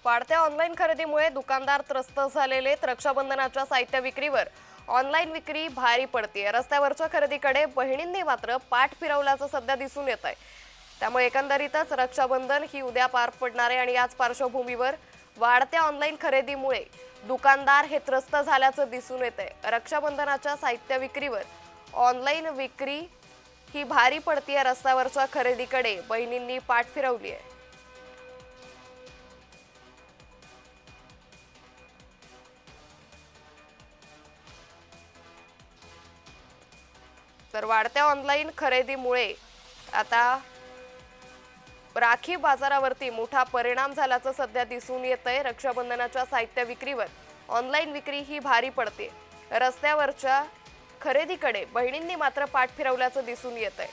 वाढत्या ऑनलाईन खरेदीमुळे दुकानदार त्रस्त झालेले. रक्षाबंधनाच्या साहित्य विक्रीवर ऑनलाईन विक्री भारी पडते. रस्त्यावरच्या खरेदीकडे बहिणींनी मात्र पाठ फिरवल्याचं सध्या दिसून येत आहे. त्यामुळे एकंदरीतच रक्षाबंधन ही उद्या पार पडणार आहे आणि याच पार्श्वभूमीवर वाढत्या ऑनलाईन खरेदीमुळे दुकानदार हे त्रस्त झाल्याचं दिसून येत आहे. रक्षाबंधनाच्या साहित्य विक्रीवर ऑनलाईन विक्री ही भारी पडते. रस्त्यावरच्या खरेदीकडे बहिणींनी पाठ फिरवली आहे. तर वाढत्या ऑनलाईन खरेदीमुळे आता राखी बाजारावरती मोठा परिणाम झाल्याचं सध्या दिसून येतंय. रक्षाबंधनाच्या साहित्य विक्रीवर ऑनलाईन विक्री ही भारी पडते. रस्त्यावरच्या खरेदीकडे बहिणींनी मात्र पाठ फिरवल्याचं दिसून येतंय.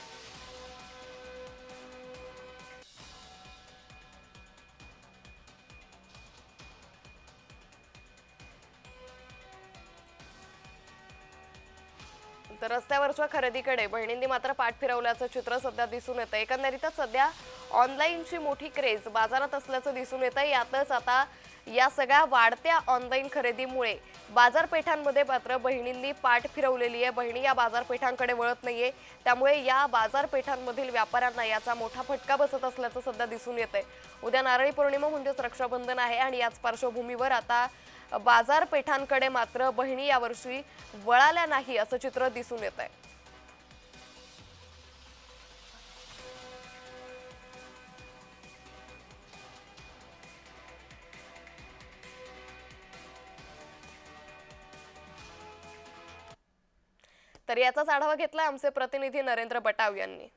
तर रस्त्यावरच्या खरेदीकडे बहिणींनी मात्र पाठ फिरवल्याचं चित्र सध्या दिसून येतं. एकंदरीतच सध्या ऑनलाईनची मोठी क्रेज बाजारात असल्याचं दिसून येतं. यातच आता या सगळ्या वाढत्या ऑनलाईन खरेदीमुळे बाजारपेठांमध्ये मात्र बहिणींनी पाठ फिरवलेली आहे. बहिणी या बाजारपेठांकडे वळत नाहीये. त्यामुळे या बाजारपेठांमधील व्यापाऱ्यांना याचा मोठा फटका बसत असल्याचं सध्या दिसून येतंय. उद्या नारळी पौर्णिमा म्हणजेच रक्षाबंधन आहे आणि याच पार्श्वभूमीवर आता बाजारपेठांकडे मात्र बहिणी यावर्षी वळाल्या नाही असं चित्र दिसून येत आहे. तर याचाच आढावा घेतला आमचे प्रतिनिधी नरेंद्र बटाव यांनी.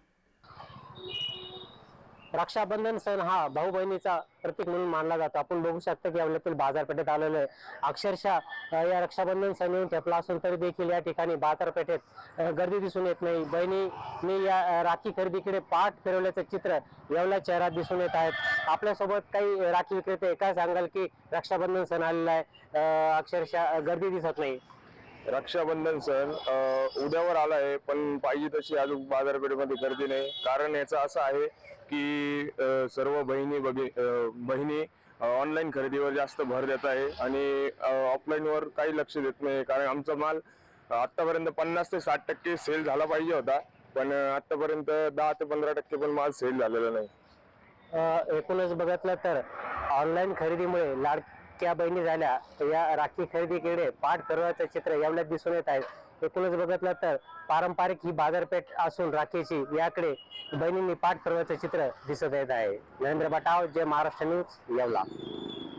रक्षाबंधन सण हा भाऊ बहिणीचा प्रतीक म्हणून मानला जातो. आपण बघू शकतो की यावेळी बाजारपेठेत आलेलो आहे. अक्षरशः या रक्षाबंधन सण येऊन ठेपला असून तरी देखील या ठिकाणी बाजारपेठेत गर्दी दिसून येत नाही. बहिणींनी या राखी खरेदीकडे पाठ फिरवल्याचं चित्र येवला शहरात दिसून येत आहेत. आपल्यासोबत काही राखी विक्रेते काय सांगाल की रक्षाबंधन सण आलेला आहे, अक्षरशः गर्दी दिसत नाही. रक्षाबंधन सण उद्यावर आला आहे, पण पाहिजे तशी अजून बाजारपेठेमध्ये गर्दी नाही. कारण याचं असं आहे की सर्व बहिणी ऑनलाईन खरेदीवर जास्त भर देत आहे आणि ऑफलाईनवर काही लक्ष देत नाही. कारण आमचा माल आतापर्यंत 50 ते 60% सेल झाला पाहिजे होता, पण आतापर्यंत 10 ते 15% पण माल सेल झालेला नाही. एकूणच बघितलं तर ऑनलाईन खरेदीमुळे लाडक्या बहिणी झाल्या या राखी खरेदीकडे पाठ फिरवण्याचं चित्र यावेळेस दिसून येत आहे. एकूणच बघितलं तर पारंपरिक ही बाजारपेठ असून राखीची याकडे बहिणींनी पाठ फिरवण्याचं चित्र दिसत येत आहे. नरेंद्र बटाव, जय महाराष्ट्र न्यूज, येवला.